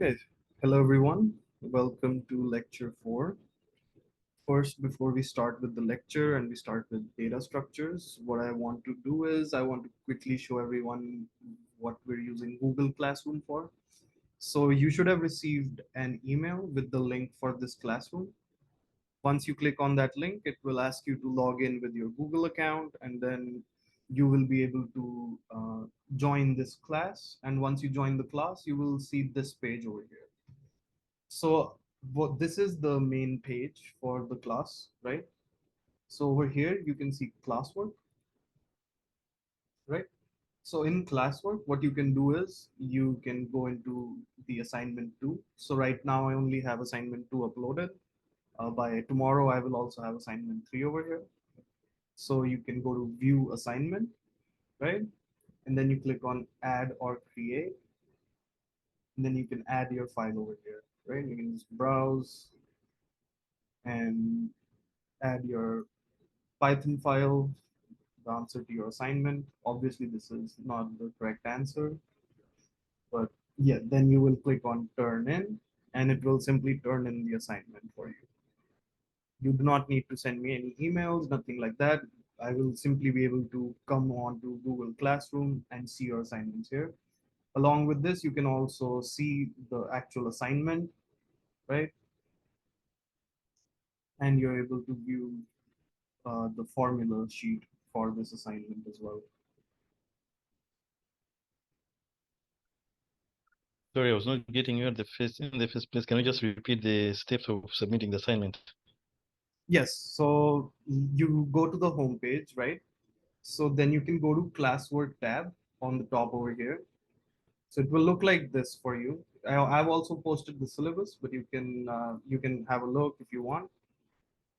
Okay, hello everyone. Welcome to lecture 4. First, before we start with the lecture and we start with data structures, what I want to do is I want to quickly show everyone what we're using Google Classroom for. So you should have received an email with the link for this classroom. Once you click on that link, it will ask you to log in with your Google account, and then you will be able to join this class. And once you join the class, you will see this page over here. So what this is the main page for the class, right? So over here you can see classwork, right? So in classwork, what you can do is you can go into the assignment 2. So right now I only have assignment 2 uploaded. By tomorrow I will also have assignment 3 over here. So you can go to view assignment, right? And then you click on add or create. And then you can add your file over here, right? You can just browse and add your Python file, the answer to your assignment. Obviously, this is not the correct answer, but yeah, then you will click on turn in and it will simply turn in the assignment for you. You do not need to send me any emails, nothing like that. I will simply be able to come on to Google Classroom and see your assignments here. Along with this, you can also see the actual assignment, right? And you're able to view the formula sheet for this assignment as well. Sorry, I was not getting you in the first place. Can you just repeat the steps of submitting the assignment? Yes, so you go to the home page, right? So then you can go to classwork tab on the top over here. So it will look like this for you. I've also posted the syllabus, but you can have a look if you want.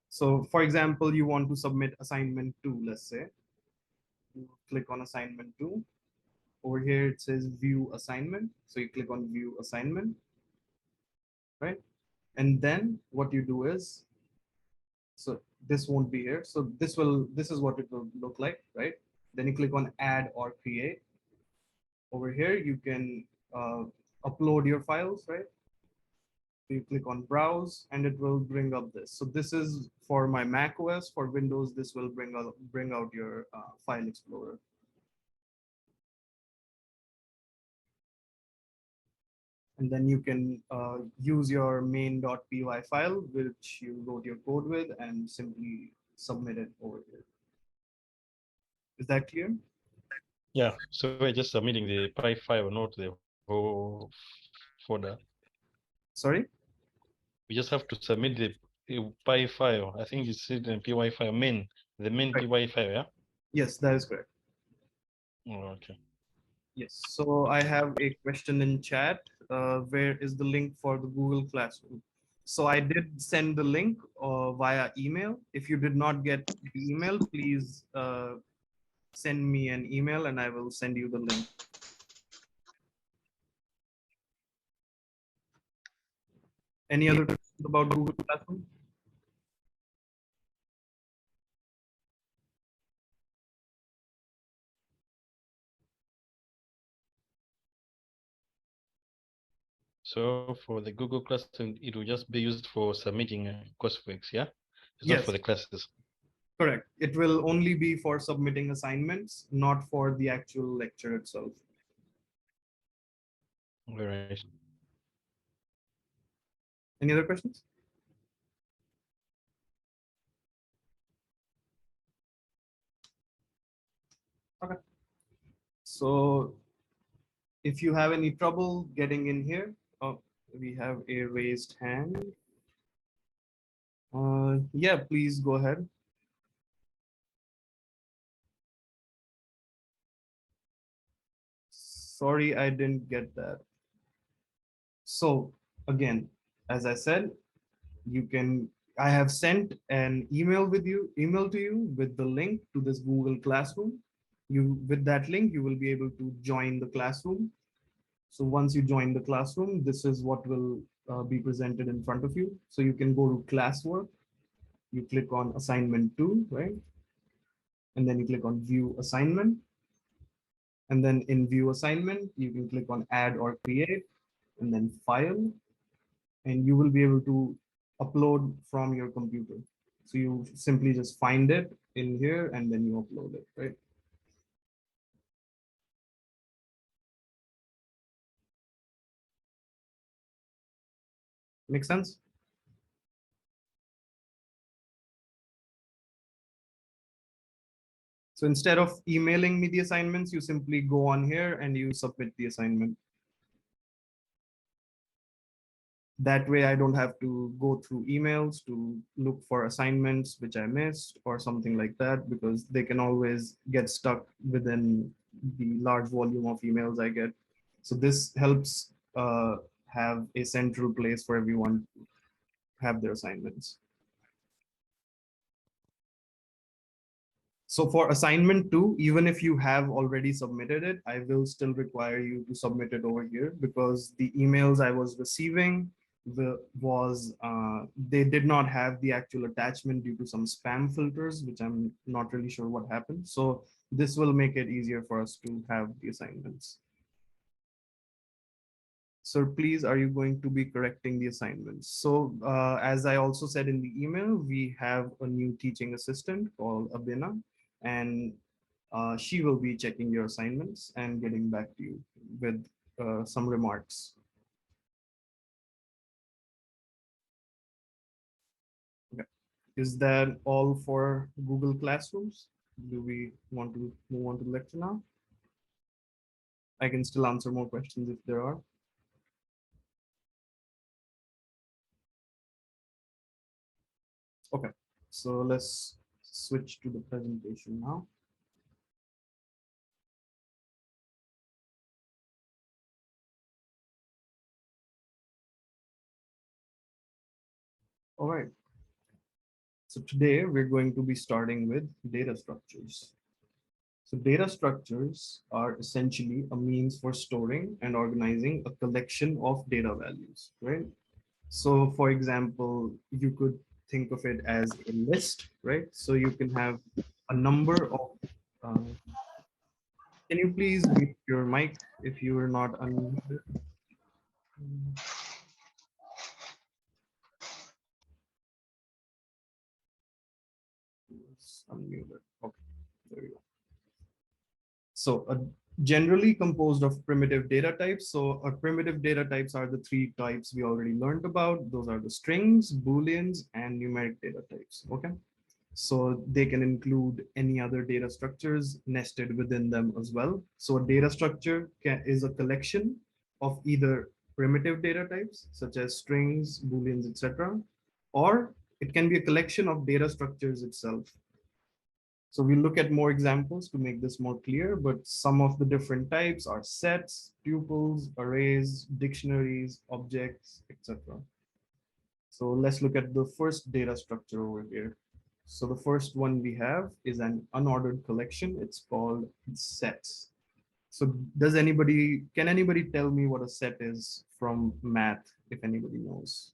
So for example, you want to submit assignment 2, let's say. You click on assignment 2. Over here it says view assignment. So you click on view assignment, right? And then what you do is, so this won't be here. So this is what it will look like, right? Then you click on add or create. Over here, you can upload your files, right? So you click on browse and it will bring up this. So this is for my Mac OS. For Windows, this will bring out your file explorer. And then you can use your main.py file, which you wrote your code with, and simply submit it over here. Is that clear? Yeah, so we're just submitting the py file, not the whole folder. Sorry? We just have to submit the py file. I think it's in py file main, the main Right. py file, yeah? Yes, that is correct. Oh, okay. Yes, so I have a question in chat. Where is the link for the Google Classroom? So I did send the link via email. If you did not get the email, please send me an email and I will send you the link. Any other questions about Google Classroom? So for the Google Classroom, it will just be used for submitting courseworks, yeah? It's not for Yes, the classes. correct. It will only be for submitting assignments, not for the actual lecture itself. All right. Any other questions? Okay. So if you have any trouble getting in here, oh, we have a raised hand. Yeah, please go ahead. Sorry, I didn't get that. So again, as I said, I have sent an email to you with the link to this Google Classroom. With that link, you will be able to join the classroom. So once you join the classroom, this is what will be presented in front of you. So you can go to classwork, you click on assignment 2, right? And then you click on view assignment. And then in view assignment, you can click on add or create. and then file, and you will be able to upload from your computer. So you simply just find it in here and then you upload it, right? Make sense? So instead of emailing me the assignments, you simply go on here and you submit the assignment. That way I don't have to go through emails to look for assignments which I missed or something like that, because they can always get stuck within the large volume of emails I get. So this helps have a central place for everyone to have their assignments. So for assignment 2, even if you have already submitted it, I will still require you to submit it over here, because the emails I was receiving they did not have the actual attachment due to some spam filters, which I'm not really sure what happened. So this will make it easier for us to have the assignments. Sir, please, are you going to be correcting the assignments? So as I also said in the email, we have a new teaching assistant called Abina, and she will be checking your assignments and getting back to you with some remarks. Okay. Is that all for Google Classrooms? Do we want to move on to the lecture now? I can still answer more questions if there are. Okay, so let's switch to the presentation now. All right. So today we're going to be starting with data structures. So data structures are essentially a means for storing and organizing a collection of data values, right? So for example, you could think of it as a list, right? So you can have a number of, can you please mute your mic if you are not unmuted? Yes, unmuted. Okay, there you go. So generally composed of primitive data types. So primitive data types are the three types we already learned about. Those are the strings, booleans, and numeric data types. Okay. So they can include any other data structures nested within them as well. So a data structure is a collection of either primitive data types such as strings, booleans, etc., or it can be a collection of data structures itself. So we'll look at more examples to make this more clear, but some of the different types are sets, tuples, arrays, dictionaries, objects, etc. So let's look at the first data structure over here. So the first one we have is an unordered collection. It's called sets. So can anybody tell me what a set is from math, if anybody knows?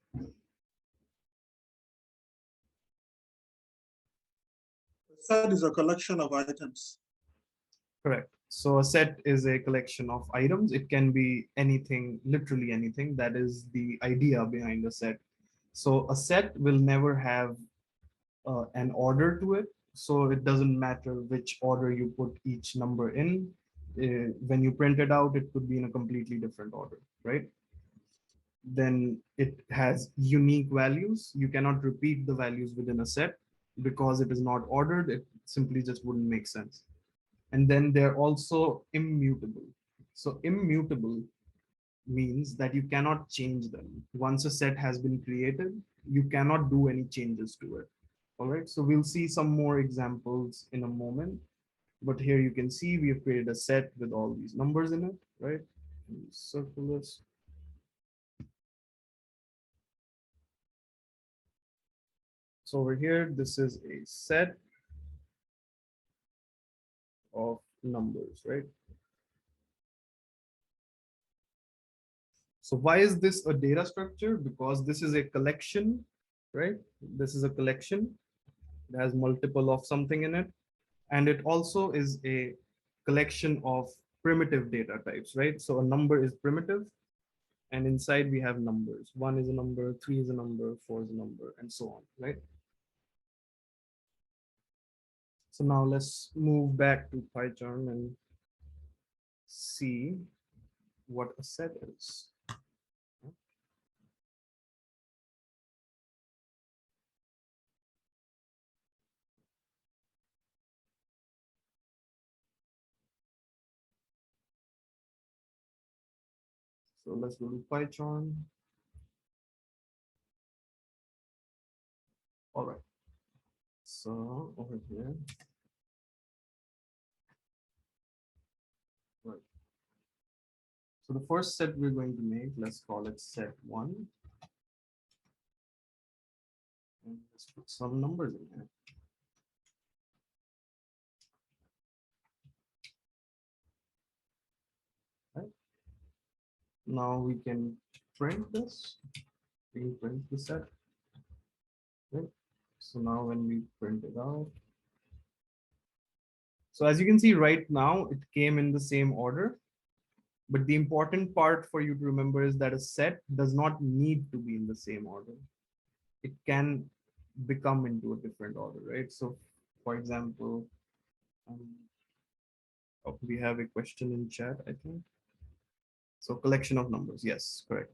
Set is a collection of items. Correct. So a set is a collection of items. It can be anything, literally anything. That is the idea behind a set. So a set will never have an order to it. So it doesn't matter which order you put each number in. When you print it out, it could be in a completely different order, right? Then it has unique values. You cannot repeat the values within a set because it is not ordered. It simply just wouldn't make sense. And then they're also immutable. So immutable means that you cannot change them. Once a set has been created, you cannot do any changes to it. All right, so we'll see some more examples in a moment. But here you can see we have created a set with all these numbers in it, right? Circle this. So over here, this is a set of numbers, right? So why is this a data structure? Because this is a collection, right? This is a collection. It has multiple of something in it. And it also is a collection of primitive data types, right? So a number is primitive. And inside we have numbers. 1 is a number, 3 is a number, 4 is a number, and so on, right? So now let's move back to PyCharm and see what a set is. So let's go to PyCharm. All right. So over here, right. So the first set we're going to make, let's call it set 1. And let's put some numbers in here. Right. Now we can print this. We can print the set. Right. So now when we print it out, so as you can see right now, it came in the same order. But the important part for you to remember is that a set does not need to be in the same order. It can become into a different order, right? So for example, um, oh, we have a question in chat, I think. So collection of numbers, yes, correct.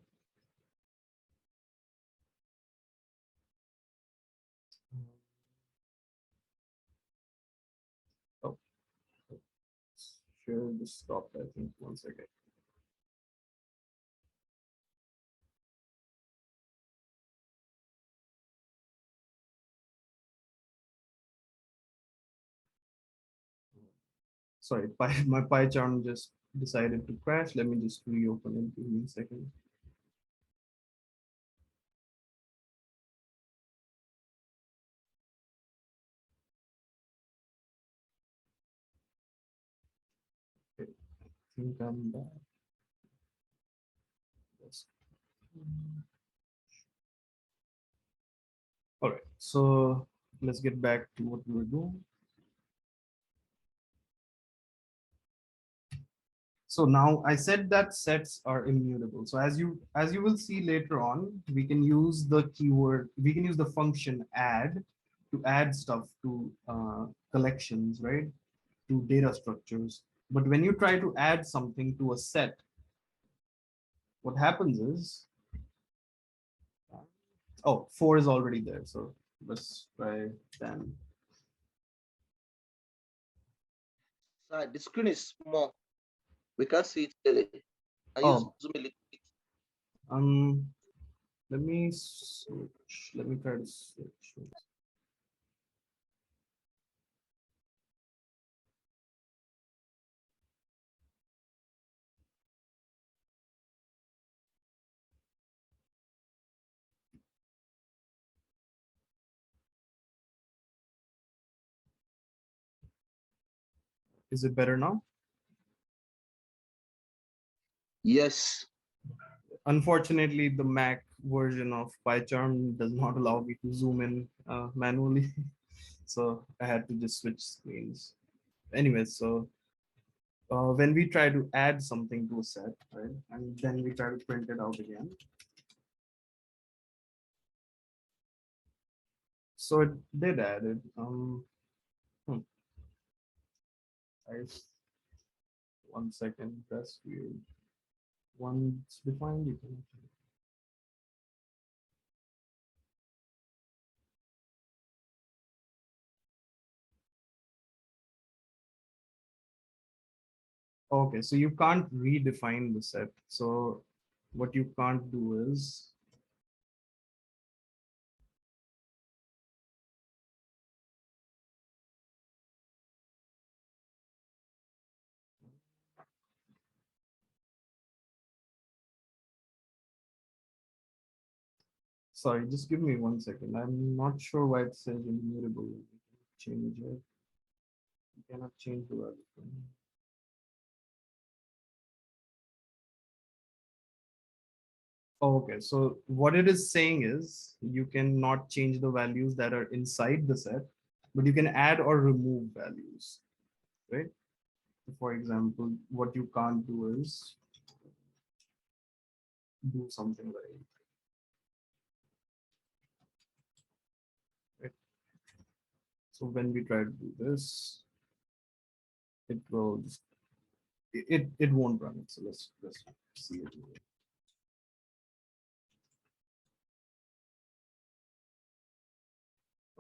Oh, sure, this stopped, I think, 1 second. Sorry, my PyCharm just decided to crash. Let me just reopen it. Give me a second. Okay, I think I'm back. Yes. All right, so let's get back to what we were doing. So now I said that sets are immutable. So as you will see later on, we can use the keyword, we can use the function add to add stuff to collections, right? To data structures. But when you try to add something to a set, what happens is, oh, 4 is already there. So let's try 10. Sir, the screen is small. We can't see it clearly. Can you Oh, zoom a little bit? let me switch. Let me try to switch. Is it better now? Yes. Unfortunately, the Mac version of PyCharm does not allow me to zoom in manually. So I had to just switch screens. Anyways, so when we try to add something to a set, right, and then we try to print it out again. So it did add it. Hmm, I, 1 second, that's weird. Once defined, you can. Okay, so you can't redefine the set. So what you can't do is, sorry, just give me 1 second. I'm not sure why it says immutable. Change it. You cannot change the value. Okay, so what it is saying is you cannot change the values that are inside the set, but you can add or remove values, right? For example, what you can't do is do something very. Right. So when we try to do this, it will just, it won't run it. So let's see it.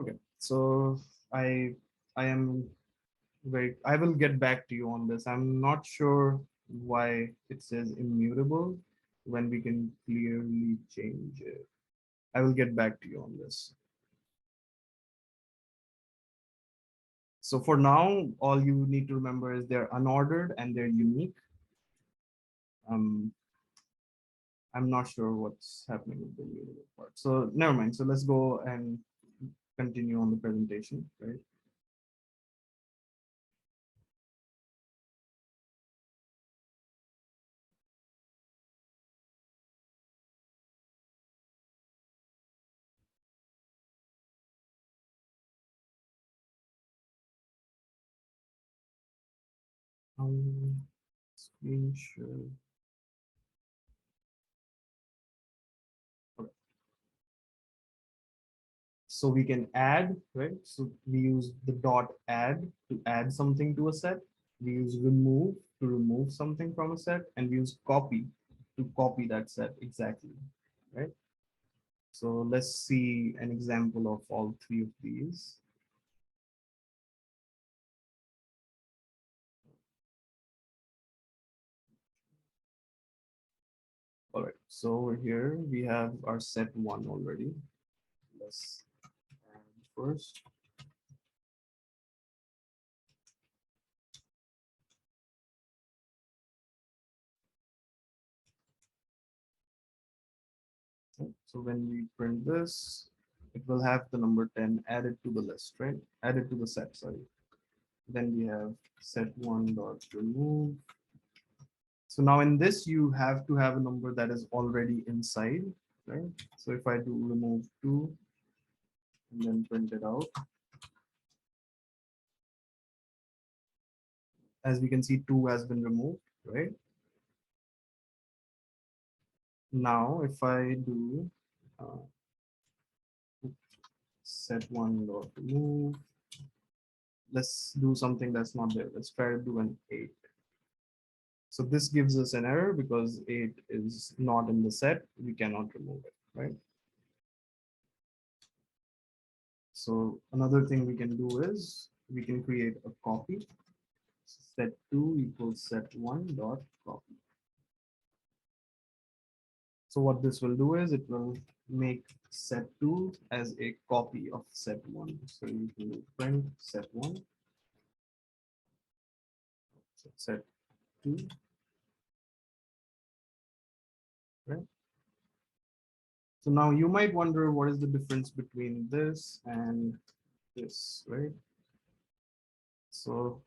Okay, so I I am I will get back to you on this. I'm not sure why it says immutable when we can clearly change it. I will get back to you on this. So for now, all you need to remember is they're unordered and they're unique. Um, I'm not sure what's happening with the immutable part. So never mind. So let's go and continue on the presentation, right? Screen share. Okay. So we can add, right? So we use the dot add to add something to a set. We use remove to remove something from a set, and we use copy to copy that set exactly, right? So let's see an example of all three of these. All right, so over here we have our set one already. Let's add first. So when we print this, it will have the number 10 added to the list, right? Added to the set, sorry. Then we have set one dot remove. So now in this, you have to have a number that is already inside, right? So if I do remove two and then print it out, as we can see, two has been removed, right? Now, if I do set one dot remove, let's do something that's not there. Let's try to do an 8. So this gives us an error because 8 is not in the set. We cannot remove it, right? So another thing we can do is we can create a copy. Set2 equals set1 dot copy. So what this will do is it will make set2 as a copy of set1. So you can print set1, so set2, right? So now you might wonder what is the difference between this and this, right? So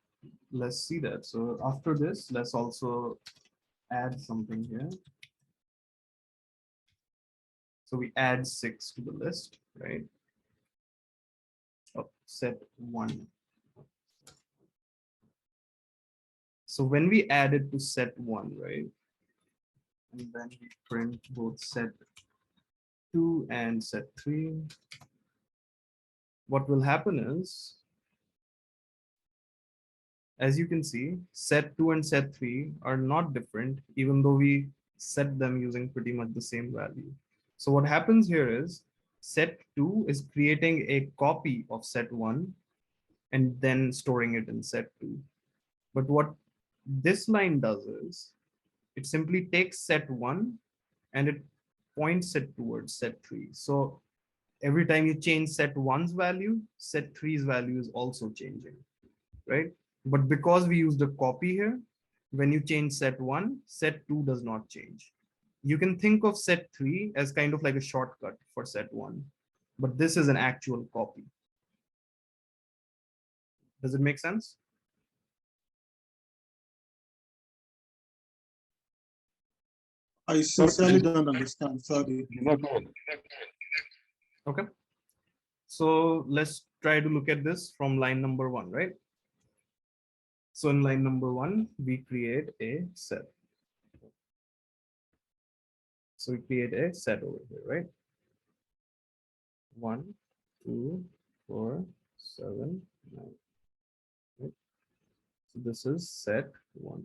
let's see that. So after this, let's also add something here. So we add 6 to the list, right? Of set 1. So when we add it to set 1, right? And then we print both set 2 and set 3. What will happen is, as you can see, set 2 and set 3 are not different, even though we set them using pretty much the same value. So what happens here is set 2 is creating a copy of set 1 and then storing it in set 2. But what this line does is it simply takes set 1 and it points it towards set 3. So every time you change set 1's value, set 3's value is also changing, right? But because we used a copy here, when you change set 1, set 2 does not change. You can think of set 3 as kind of like a shortcut for set 1, but this is an actual copy. Does it make sense? I sincerely don't understand. Sorry. Okay. So let's try to look at this from line number 1, right? So in line number 1, we create a set. So we create a set over here, right? 1, 2, 4, 7, 9. Right? So this is set 1.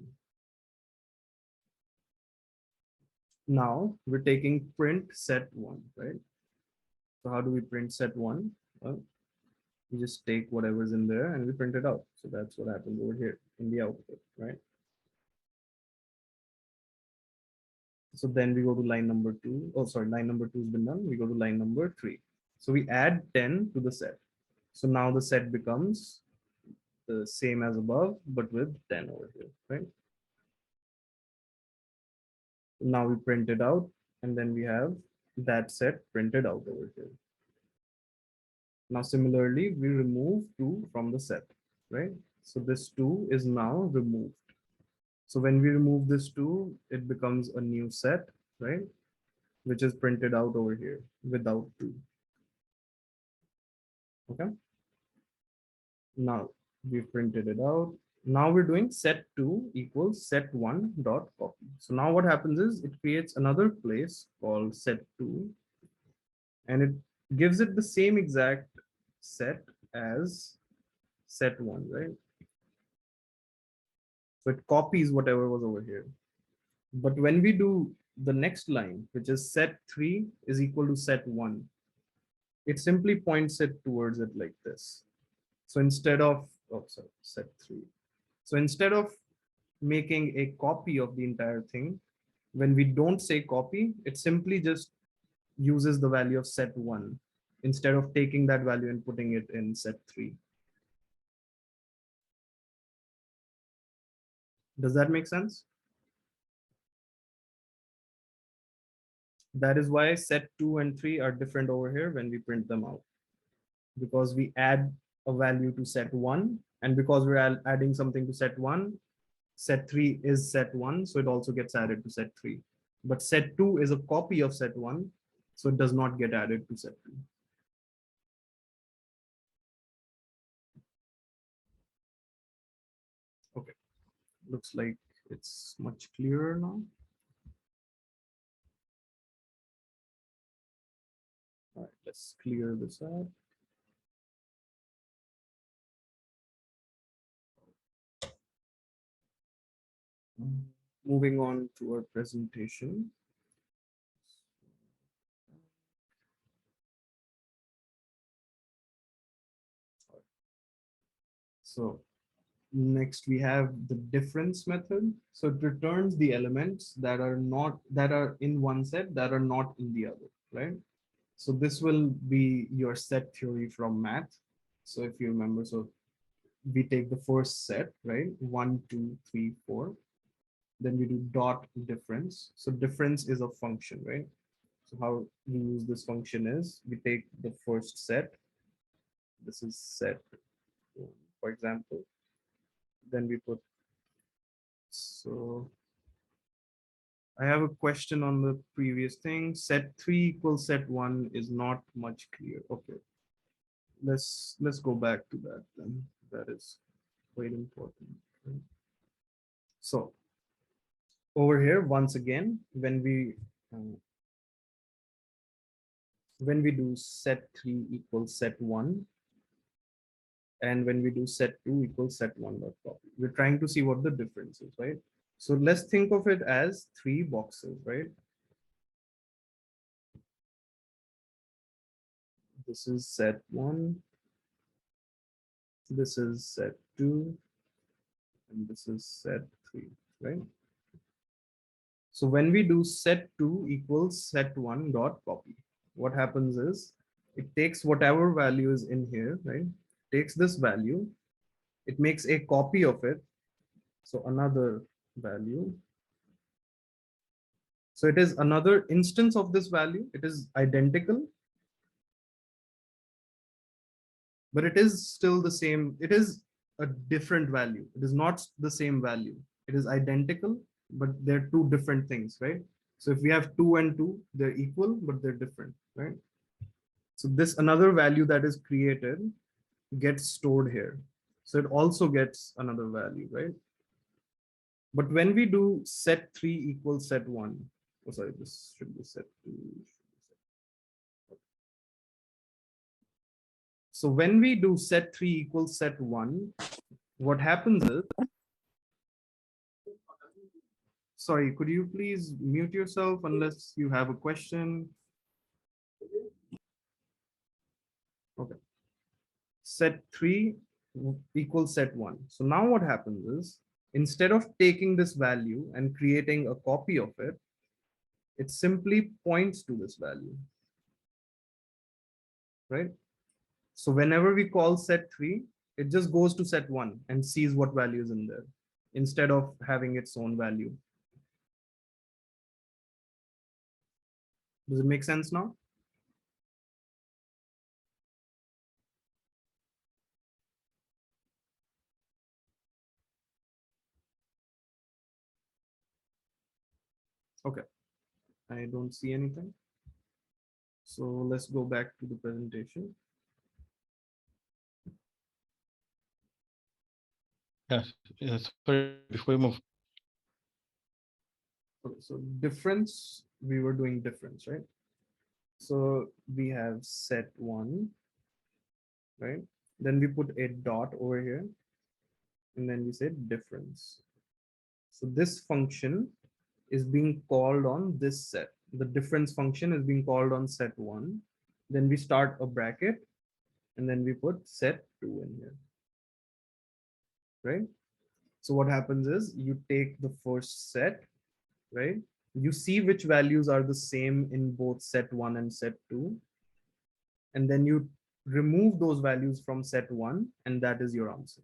Now we're taking print set 1, right? So how do we print set 1? Well, we just take whatever's in there and we print it out. So that's what happens over here in the output, right? So then we go to line number 2. Oh, sorry, line number 2 has been done. We go to line number 3. So we add 10 to the set. So now the set becomes the same as above, but with 10 over here, right? Now we print it out, and then we have that set printed out over here. Now, similarly, we remove 2 from the set, right? So this 2 is now removed. So when we remove this 2, it becomes a new set, right? Which is printed out over here without 2. Okay. Now we've printed it out. Now we're doing set 2 equals set 1 dot copy. So now what happens is it creates another place called set 2, and it gives it the same exact set as set 1, right? So it copies whatever was over here. But when we do the next line, which is set 3 is equal to set 1, it simply points it towards it like this. So instead of, oh, sorry, set 3. So instead of making a copy of the entire thing, when we don't say copy, it simply just uses the value of set 1 instead of taking that value and putting it in set 3. Does that make sense? That is why set 2 and 3 are different over here when we print them out, because we add a value to set 1, and because we're adding something to set 1, set 3 is set 1, so it also gets added to set 3. But set 2 is a copy of set 1, so it does not get added to set 2. Okay, looks like it's much clearer now. All right, let's clear this out. Moving on to our presentation. So next we have the difference method. So it returns the elements that are in one set that are not in the other, right? So this will be your set theory from math. So if you remember, so we take the first set, right? 1, 2, 3, 4. Then we do dot difference. So difference is a function, right? So how we use this function is we take the first set. This is set, for example. Then we put, so I have a question on the previous thing. Set 3 equals set 1 is not much clear. Okay. Let's go back to that then. That is quite important. Right? So over here, once again, when we do set 3 equals set 1, and when we do set 2 equals set 1 dot copy, we're trying to see what the difference is, right? So let's think of it as 3 boxes, right? This is set 1, this is set 2, and this is set 3, right? So when we do set 2 equals set 1 dot copy, what happens is it takes whatever value is in here, right? Takes this value, it makes a copy of it. So another value. So it is another instance of this value. It is identical, but it is still the same. It is a different value. It is not the same value. It is identical, but they're two different things, right? So if we have 2 and 2, they're equal, but they're different, right? So this another value that is created gets stored here. So it also gets another value, right? But when we do set 3 equals set 1, Oh, sorry, this should be set to. So when we do set 3 equals set 1, what happens is, sorry, could you please mute yourself unless you have a question? Okay. Set 3 equals set 1. So now what happens is, instead of taking this value and creating a copy of it, it simply points to this value, right? So whenever we call set 3, it just goes to set 1 and sees what value is in there instead of having its own value. Does it make sense now? Okay, I don't see anything. So let's go back to the presentation. Yes, sorry, before we move. Okay, so difference, we were doing difference, right? So we have set 1, right? Then we put a dot over here, and then we say difference. So this function is being called on this set. The difference function is being called on set 1. Then we start a bracket, and then we put set 2 in here, right? So what happens is you take the first set, right? You see which values are the same in both set 1 and set 2, and then you remove those values from set 1, and that is your answer.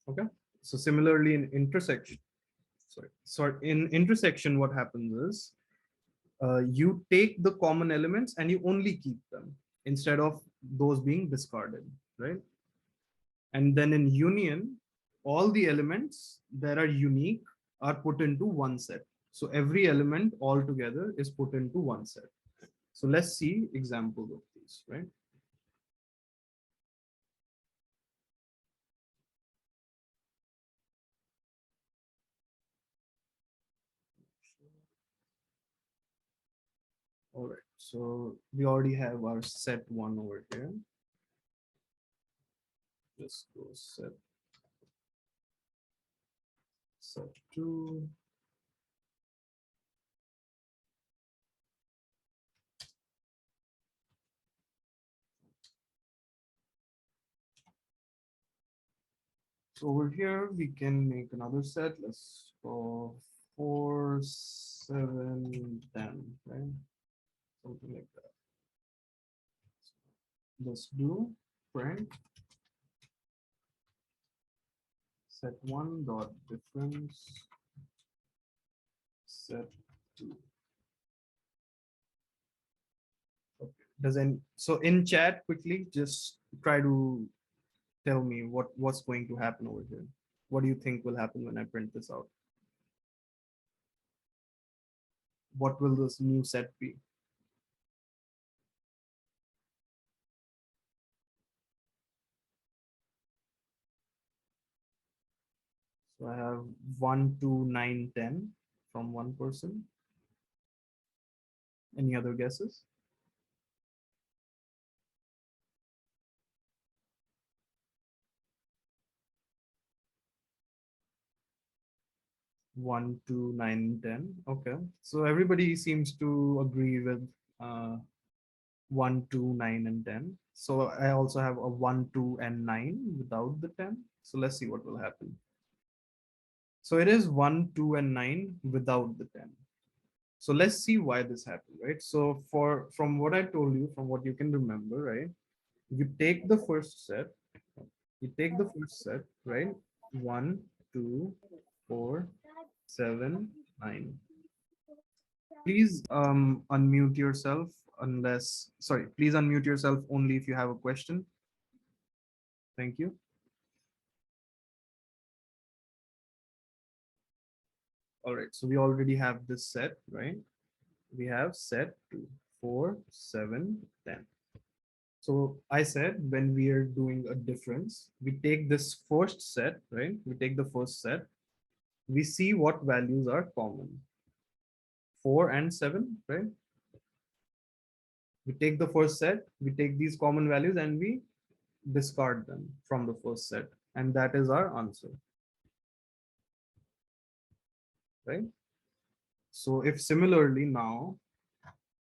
Okay. So similarly in intersection, sorry, in intersection, what happens is you take the common elements and you only keep them instead of those being discarded, right? And then in union, all the elements that are unique are put into one set. So every element altogether is put into one set. So let's see examples of these, right? All right, so we already have our set 1 over here. Just go set 2. So over here, we can make another set. Let's go 4, 7, 10, right? Something like that. Let's do print set 1 dot difference set 2. Okay. So in chat quickly, just try to tell me what's going to happen over here. What do you think will happen when I print this out? What will this new set be? So I have 1, 2, 9, 10 from one person. Any other guesses? One, 2, 9, 10. Okay. So everybody seems to agree with 1, 2, 9, and 10. So I also have a 1, 2, and 9 without the 10. So let's see what will happen. So it is 1, 2, and 9 without the 10. So let's see why this happened, right? So from what I told you, from what you can remember, right? You take the first set, right? 1, 2, 4, 7, 9. Please unmute yourself please unmute yourself only if you have a question. Thank you. All right, so we already have this set, right? We have set 2, 4, 7, 10. So I said when we are doing a difference, we take this first set, right? We take the first set we see what values are common. 4 and 7, right? We take the first set, we take these common values and we discard them from the first set. And that is our answer, right? So if similarly now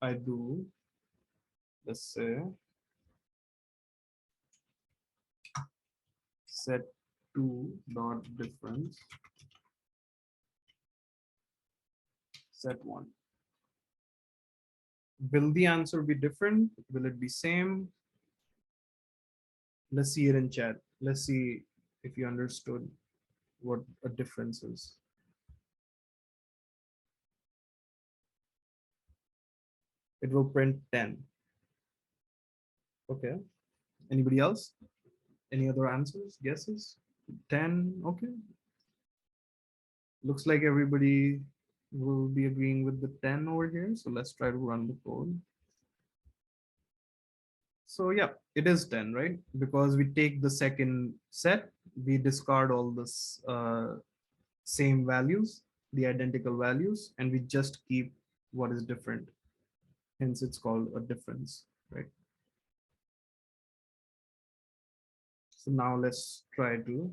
I do, let's say, set 2 dot difference set 1, will the answer be different? Will it be same? Let's see it in chat. Let's see if you understood what a difference is. It will print 10. Okay. Anybody else? Any other answers, guesses? 10. Okay. Looks like everybody will be agreeing with the 10 over here. So let's try to run the code. So yeah, it is 10, right? Because we take the second set, we discard all this same values, the identical values, and we just keep what is different. Hence it's called a difference, right? So now let's try to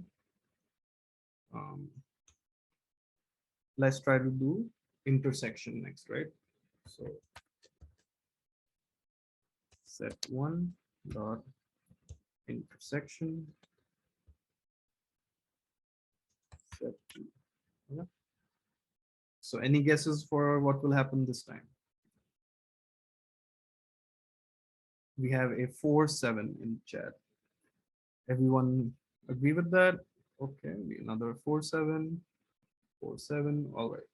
do intersection next, right? So set 1 dot intersection set 2. Okay. So any guesses for what will happen this time? We have a 4-7 in chat. Everyone agree with that? Okay, another 4-7, 4-7. All right.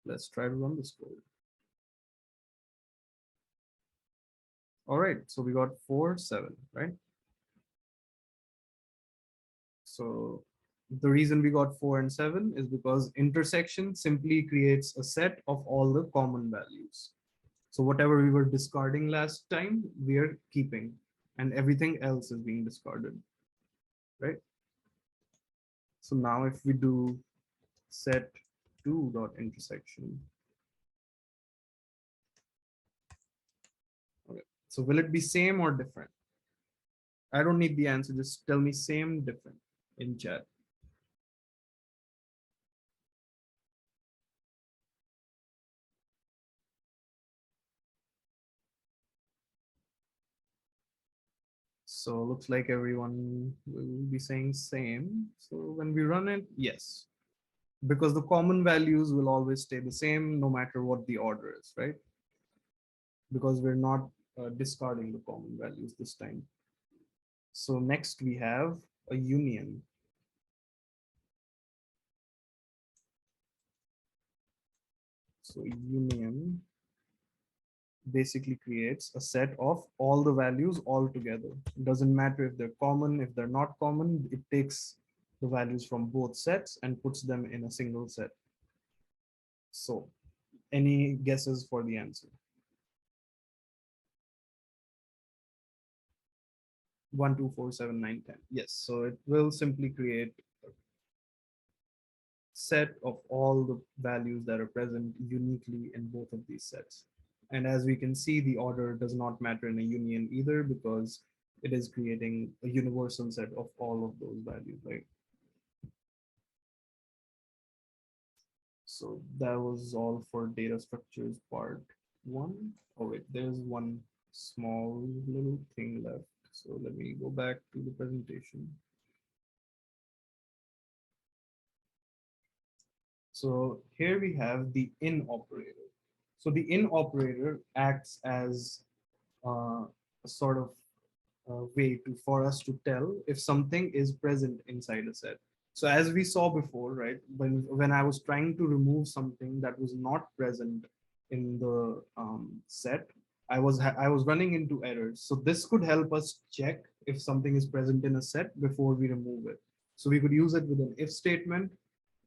Let's try to run this code. All right, so we got 4-7, right? So the reason we got 4 and 7 is because intersection simply creates a set of all the common values. So whatever we were discarding last time, we are keeping, and everything else is being discarded, right? So now if we do set 2 dot intersection, okay, so will it be same or different? I don't need the answer, just tell me same, different in chat. So looks like everyone will be saying same. So when we run it, yes, because the common values will always stay the same no matter what the order is, right? Because we're not discarding the common values this time. So next we have a union. So union basically creates a set of all the values all together. It doesn't matter if they're common, if they're not common, it takes the values from both sets and puts them in a single set. So any guesses for the answer? 1, 2, 4, 7, 9, 10. Yes, so it will simply create a set of all the values that are present uniquely in both of these sets. And as we can see, the order does not matter in a union either because it is creating a universal set of all of those values, right? So that was all for data structures part 1. Oh wait, there's one small little thing left. So let me go back to the presentation. So here we have the in operator. So the in operator acts as a sort of way for us to tell if something is present inside a set. So as we saw before, right, when I was trying to remove something that was not present in the set, I was running into errors. So this could help us check if something is present in a set before we remove it. So we could use it with an if statement,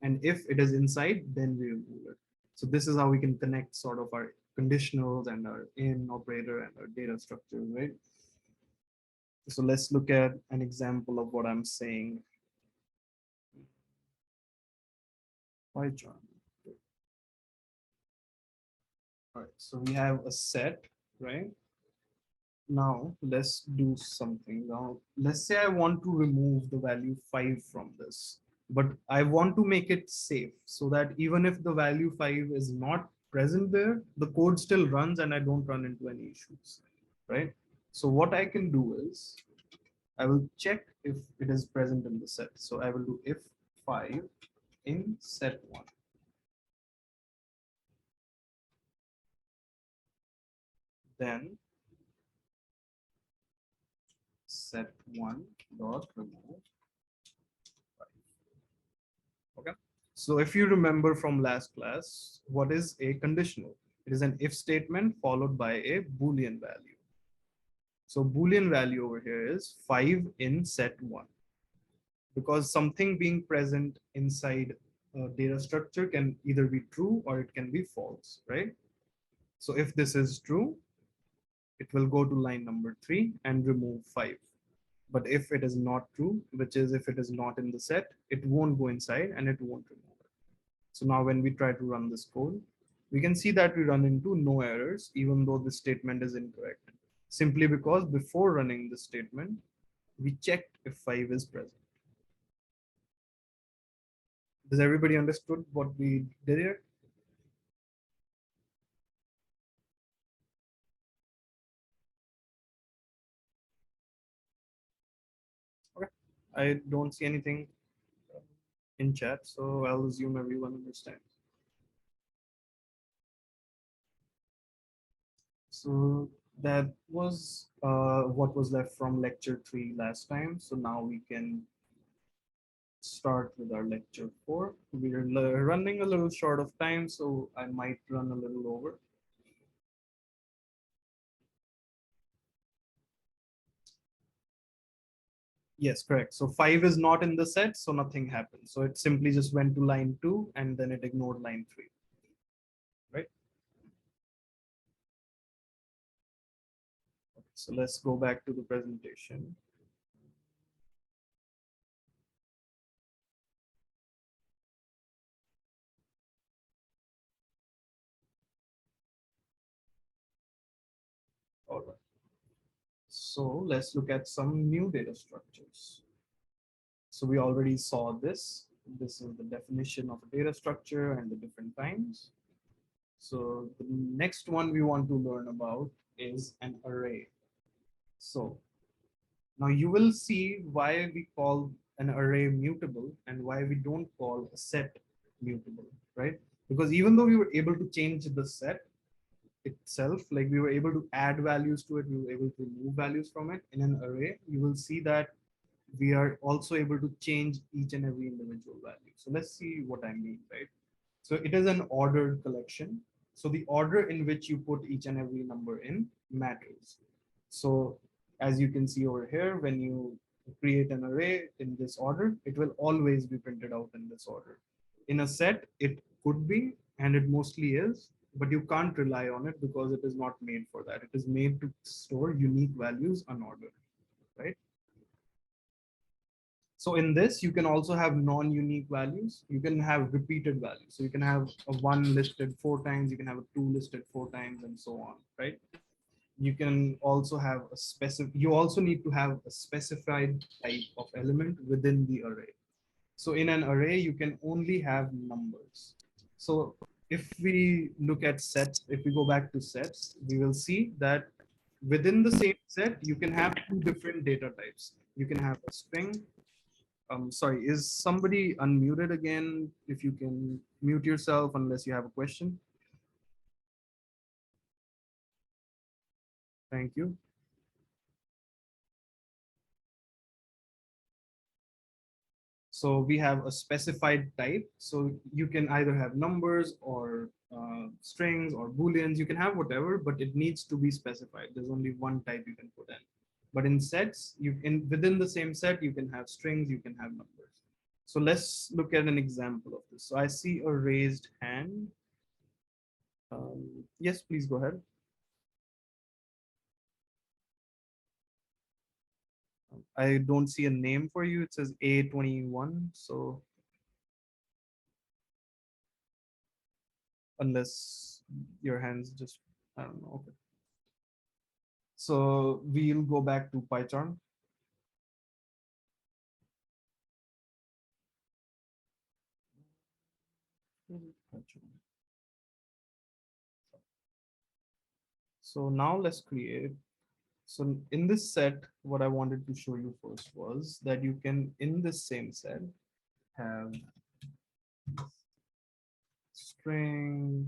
and if it is inside, then we remove it. So this is how we can connect sort of our conditionals and our in operator and our data structures, right? So let's look at an example of what I'm saying. Why John? All right, so we have a set, right? Now let's do something. Now let's say I want to remove the value 5 from this, but I want to make it safe so that even if the value 5 is not present there, the code still runs and I don't run into any issues, right? So what I can do is I will check if it is present in the set. So I will do if 5 in set 1. Then set 1 dot remove. Okay. So if you remember from last class, what is a conditional? It is an if statement followed by a Boolean value. So Boolean value over here is 5 in set 1, because something being present inside a data structure can either be true or it can be false, right? So if this is true, it will go to line number 3 and remove 5. But if it is not true, which is if it is not in the set, it won't go inside and it won't remove it. So now when we try to run this code, we can see that we run into no errors, even though this statement is incorrect, simply because before running this statement, we checked if 5 is present. Does everybody understood what we did here? Okay. I don't see anything in chat, so I'll assume everyone understands. So that was what was left from lecture 3 last time. So now we can start with our lecture 4. We're running a little short of time, so I might run a little over. Yes, correct. So 5 is not in the set, so nothing happened. So it simply just went to line 2 and then it ignored line 3, right? Okay, so let's go back to the presentation. All right. So let's look at some new data structures. So we already saw this. This is the definition of a data structure and the different kinds. So the next one we want to learn about is an array. So now you will see why we call an array mutable and why we don't call a set mutable, right? Because even though we were able to change the set itself, like we were able to add values to it, we were able to remove values from it in an array, you will see that we are also able to change each and every individual value. So let's see what I mean, right? So it is an ordered collection. So the order in which you put each and every number in matters. So as you can see over here, when you create an array in this order, it will always be printed out in this order. In a set, it could be, and it mostly is, but you can't rely on it because it is not made for that. It is made to store unique values unordered, right? So in this, you can also have non-unique values. You can have repeated values. So you can have a 1 listed 4 times, you can have a 2 listed 4 times, and so on, right? You can also have a specific, you also need to have a specified type of element within the array. So in an array, you can only have numbers. So if we look at sets, if we go back to sets, we will see that within the same set, you can have 2 different data types. You can have a string. Sorry, is somebody unmuted again? If you can mute yourself unless you have a question. Thank you. So we have a specified type. So you can either have numbers or strings or booleans. You can have whatever, but it needs to be specified. There's only one type you can put in. But in sets, you can within the same set, you can have strings, you can have numbers. So let's look at an example of this. So I see a raised hand. Yes, please go ahead. I don't see a name for you. It says A21. So unless your hands just, I don't know. Okay. So we'll go back to PyCharm. So now let's create. So in this set, what I wanted to show you first was that you can, in this same set, have string.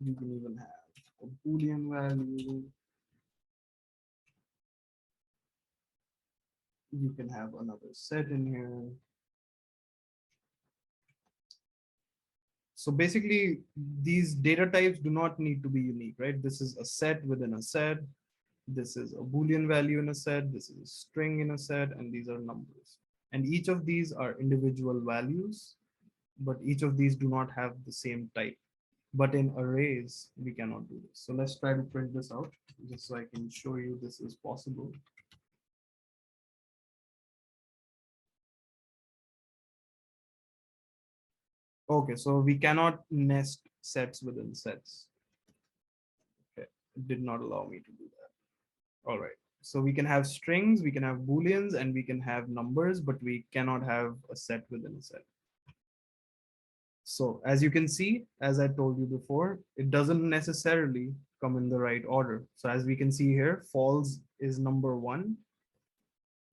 You can even have a Boolean value. You can have another set in here. So basically, these data types do not need to be unique, right? This is a set within a set. This is a Boolean value in a set. This is a string in a set, and these are numbers. And each of these are individual values, but each of these do not have the same type. But in arrays, we cannot do this. So let's try to print this out just so I can show you this is possible. Okay, so we cannot nest sets within sets. Okay, it did not allow me to do that. All right, so we can have strings, we can have Booleans, and we can have numbers, but we cannot have a set within a set. So as you can see, as I told you before, it doesn't necessarily come in the right order. So as we can see here, false is number 1,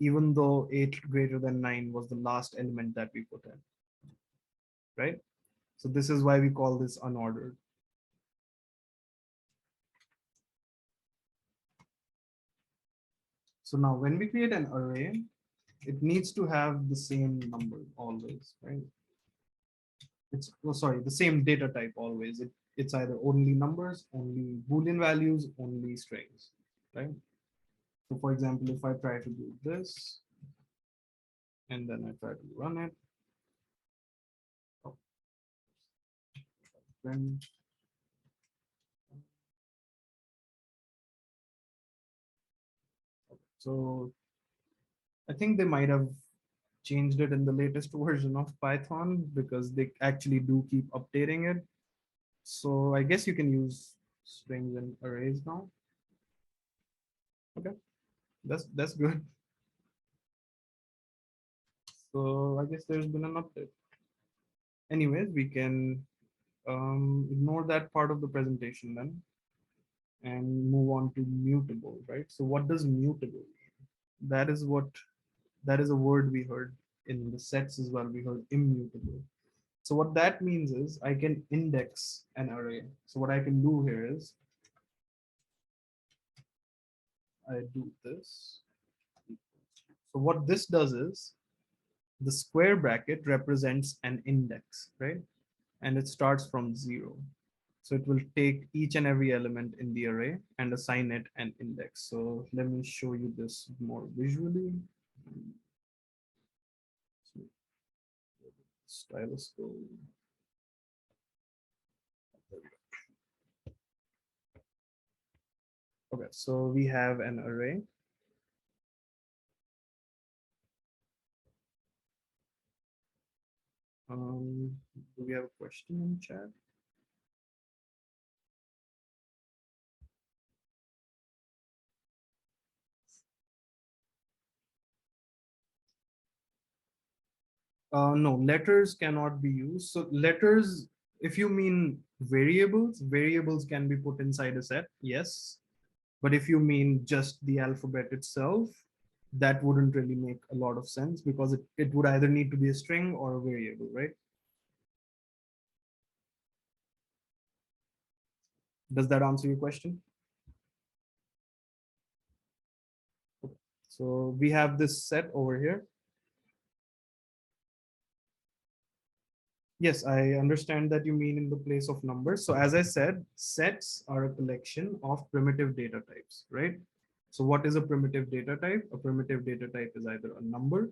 even though 8 greater than 9 was the last element that we put in, right? So this is why we call this unordered. So now when we create an array, it needs to have the same number always, right? It's, oh, sorry, the same data type always. It's either only numbers, only Boolean values, only strings, right? So for example, if I try to do this, and then I try to run it, oh, then so I think they might have changed it in the latest version of Python because they actually do keep updating it. So I guess you can use strings and arrays now. Okay, that's good. So I guess there's been an update. Anyways, we can ignore that part of the presentation then and move on to mutable, right? So what does mutable mean? That is a word we heard in the sets as well. We heard immutable. So what that means is I can index an array. So what I can do here is I do this. So what this does is the square bracket represents an index, right? And it starts from 0. So it will take each and every element in the array and assign it an index. So let me show you this more visually. So, stylus go. Okay, so we have an array. Do we have a question in chat? No, letters cannot be used. So letters, if you mean variables, variables can be put inside a set, yes. But if you mean just the alphabet itself, that wouldn't really make a lot of sense because it would either need to be a string or a variable, right? Does that answer your question? Okay. So we have this set over here. Yes, I understand that you mean in the place of numbers. So as I said, sets are a collection of primitive data types, right? So what is a primitive data type? A primitive data type is either a number,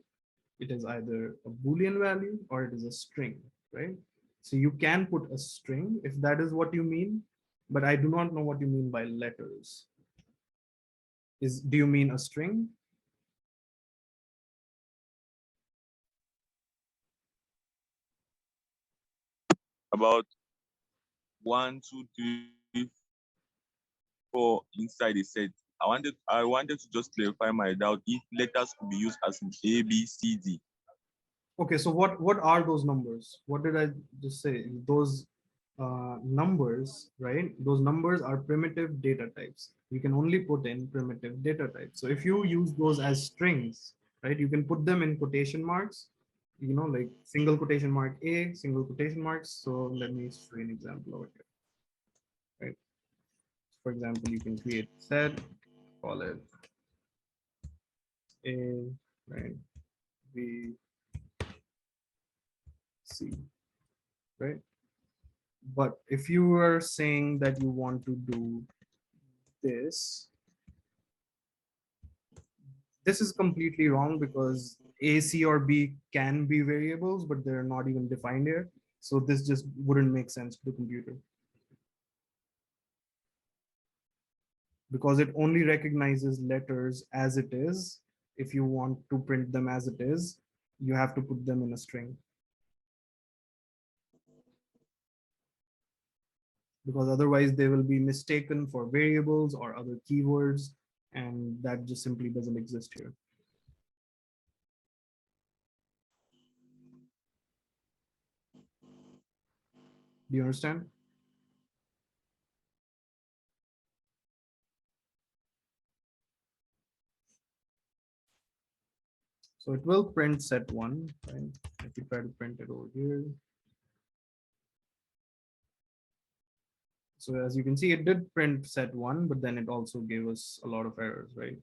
it is either a Boolean value, or it is a string, right? So you can put a string if that is what you mean, but I do not know what you mean by letters. Do you mean a string? about 1, 2, 3, 4 inside a set. I wanted to just clarify my doubt if letters could be used as in A, B, C, D. Okay, so what are those numbers? What did I just say? Those numbers, right? Those numbers are primitive data types. We can only put in primitive data types. So if you use those as strings, right, you can put them in quotation marks, like single quotation mark A, single quotation marks. So let me show you an example over here, right? For example, you can create set, call it A, right, B, C, right? But if you are saying that you want to do this, this is completely wrong because A, C, or B can be variables, but they're not even defined here. So this just wouldn't make sense to the computer because it only recognizes letters as it is. If you want to print them as it is, you have to put them in a string because otherwise they will be mistaken for variables or other keywords, and that just simply doesn't exist here. Do you understand? So it will print set one, right? If you try to print it over here. So as you can see, it did print set one, but then it also gave us a lot of errors, right?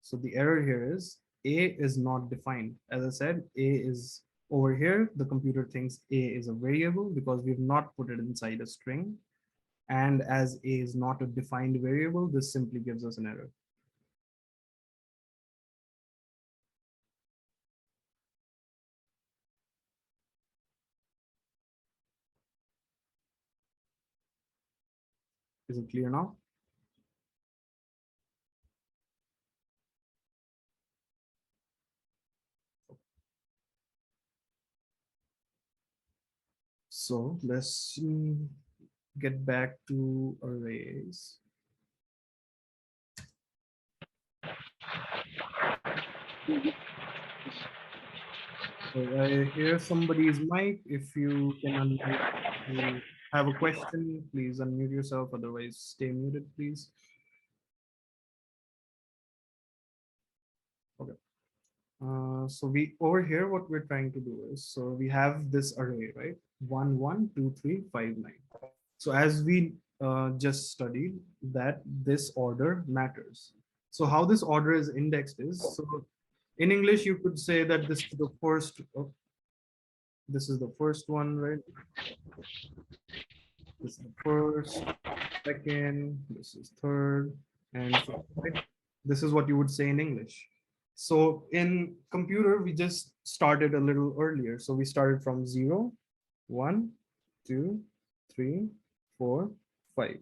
So the error here is A is not defined. As I said, A is over here. The computer thinks A is a variable because we've not put it inside a string. And as A is not a defined variable, this simply gives us an error. Is it clear now? So let's get back to arrays. So I hear somebody's mic. If you can unmute, you have a question, please unmute yourself. Otherwise, stay muted, please. Okay. So we over here, what we're trying to do is, so we have this array, right? 1, 1, 2, 3, 5, 9. So as we just studied that this order matters. So how this order is indexed is, so in English, you could say that this is the first, oh, this is the first one, right? This is the first, second, this is third, and fourth, right? This is what you would say in English. So in computer, we just started a little earlier. So we started from 0, 1, 2, 3, 4, 5.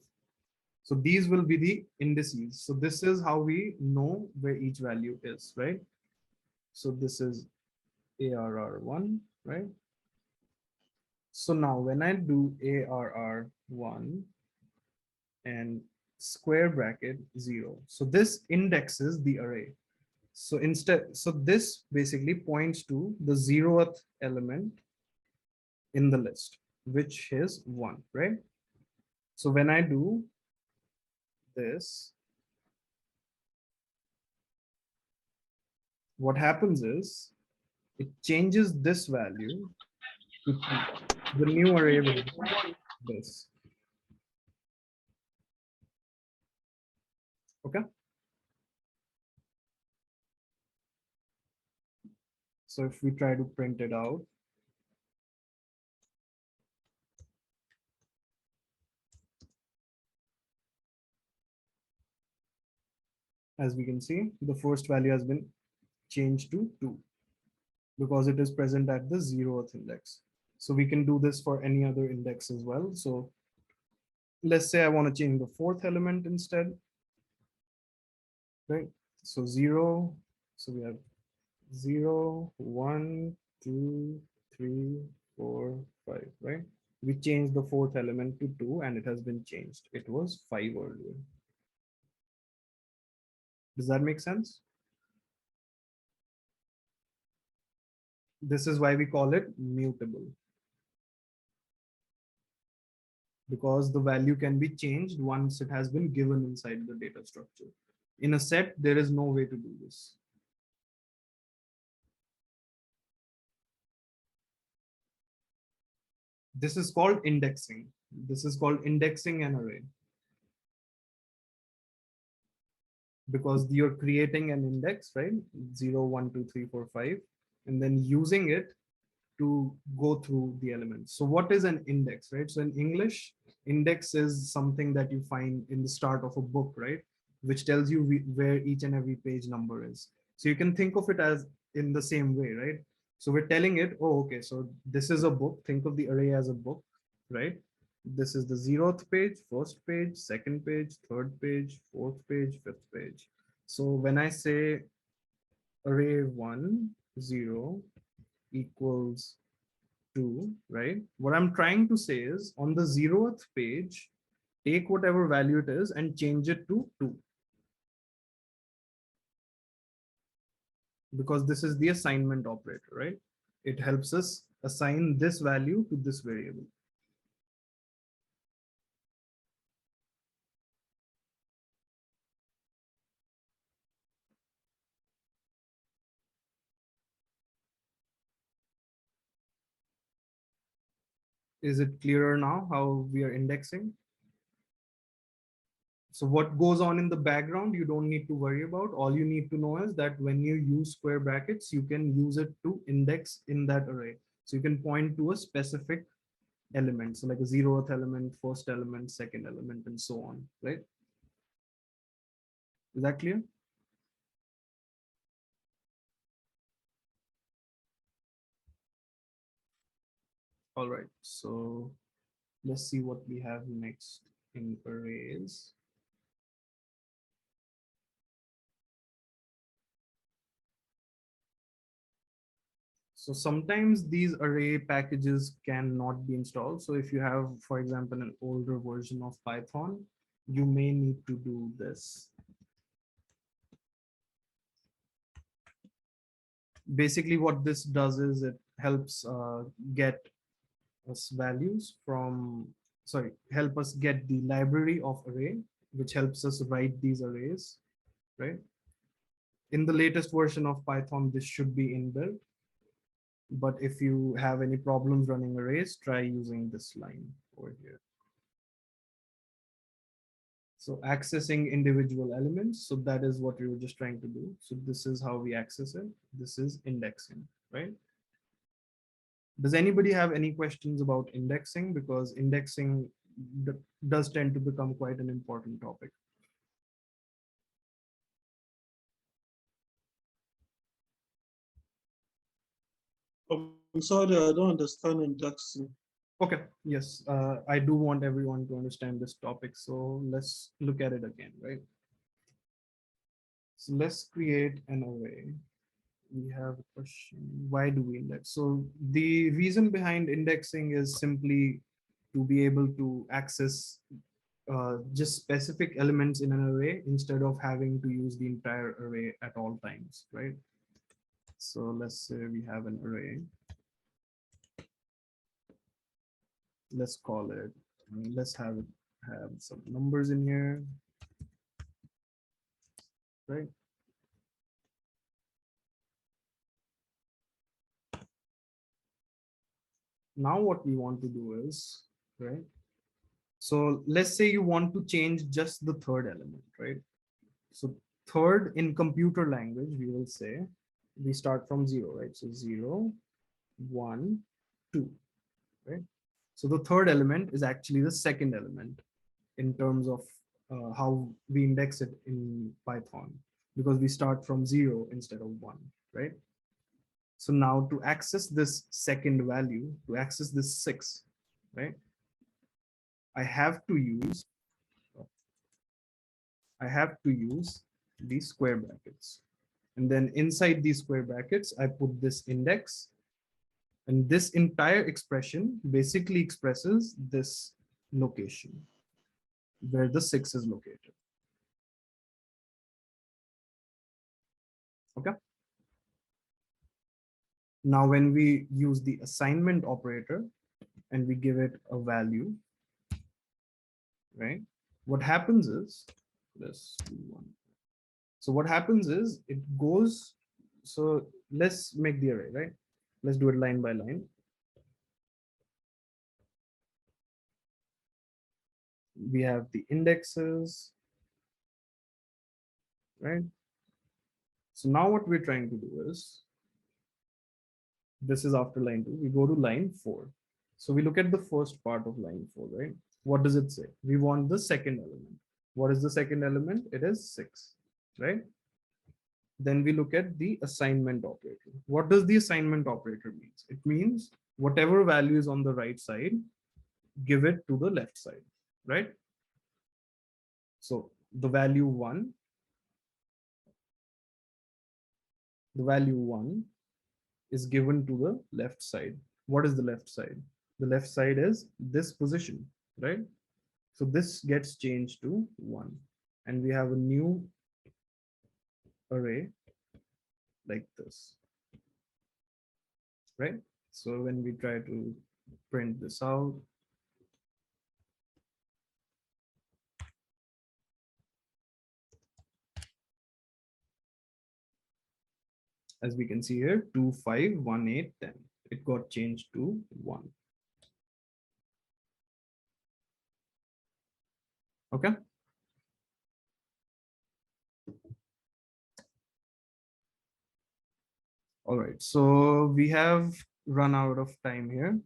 So these will be the indices. So this is how we know where each value is, right? So this is ARR1, right? So now when I do ARR1 and square bracket 0, so this indexes the array. So instead, so this basically points to the 0th element in the list, which is 1, right? So when I do this, what happens is it changes this value to 2. The new array will be this. Okay. So if we try to print it out, as we can see, the first value has been changed to 2 because it is present at the 0th index. So we can do this for any other index as well. So let's say I want to change the 4th element instead, right? So 0, so we have 0, 1, 2, 3, We changed the fourth element to 2 and it has been changed. It was 5 earlier. Does that make sense? This is why we call it mutable. Because the value can be changed once it has been given inside the data structure. In a set, there is no way to do this. This is called indexing. This is called indexing an array. Because you're creating an index, right? 0, 1, 2, 3, 4, 5, and then using it to go through the elements. So what is an index, right? So in English, index is something that you find in the start of a book, right? Which tells you where each and every page number is. So you can think of it as in the same way, right? So we're telling it, oh, okay, so this is a book. Think of the array as a book, right? This is the 0th page, first page, second page, third page, fourth page, fifth page. So when I say array 1, 0 equals 2, right? What I'm trying to say is on the 0th page, take whatever value it is and change it to 2. Because this is the assignment operator, right? It helps us assign this value to this variable. Is it clearer now how we are indexing? So what goes on in the background, you don't need to worry about. All you need to know is that when you use square brackets, you can use it to index in that array. So you can point to a specific element. So like a 0th element, first element, second element, and so on, right? Is that clear? All right, so let's see what we have next in arrays. So sometimes these array packages cannot be installed. So if you have, for example, an older version of Python, you may need to do this. Basically, what this does is it helps get us values from, sorry, help us get the library of array, which helps us write these arrays, right? In the latest version of Python, this should be inbuilt. But if you have any problems running arrays, try using this line over here. So accessing individual elements. So that is what we were just trying to do. So this is how we access it. This is indexing, right? Does anybody have any questions about indexing? Because indexing does tend to become quite an important topic. I'm sorry, I don't understand indexing. Okay, yes, I do want everyone to understand this topic. So let's look at it again, right? So let's create an array. We have a question, why do we index? So the reason behind indexing is simply to be able to access just specific elements in an array instead of having to use the entire array at all times, right? So let's say we have an array. Let's call it, let's have some numbers in here, right? Now what we want to do is, right? So let's say you want to change just the third element, right? So third in computer language, we will say, we start from 0, right? So 0, 1, 2, right? So the third element is actually the second element in terms of how we index it in Python, because we start from 0 instead of 1, right? So now to access this second value, to access this 6, right? I have to use these square brackets. And then inside these square brackets, I put this index. And this entire expression basically expresses this location where the 6 is located. Okay. Now, when we use the assignment operator and we give it a value, right? What happens is, let's do one. So what happens is it goes, so let's make the array, right? Let's do it line by line. We have the indexes, right? So now what we're trying to do is, this is after line 2, we go to line 4. So we look at the first part of line 4, right? What does it say? We want the second element. What is the second element? It is 6, right? Then we look at the assignment operator. What does the assignment operator means? It means whatever value is on the right side, give it to the left side, right? So the value 1 is given to the left side. What is the left side? The left side is this position, right? So this gets changed to 1, and we have a new array like this, right? So when we try to print this out, as we can see here, 2, 5, 1, 8, 10. It got changed to 1. Okay. All right, so we have run out of time here,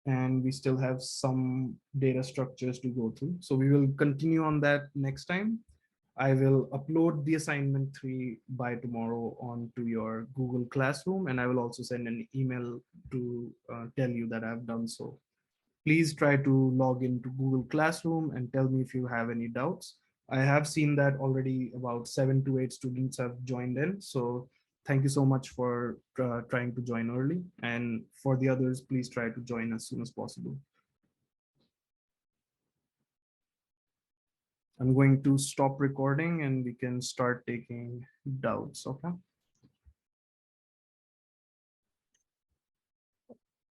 and we still have some data structures to go through. So we will continue on that next time. I will upload the assignment 3 by tomorrow onto your Google Classroom, and I will also send an email to tell you that I've done so. Please try to log into Google Classroom and tell me if you have any doubts. I have seen that already about 7 to 8 students have joined in. So thank you so much for trying to join early. And for the others, please try to join as soon as possible. I'm going to stop recording and we can start taking doubts, okay?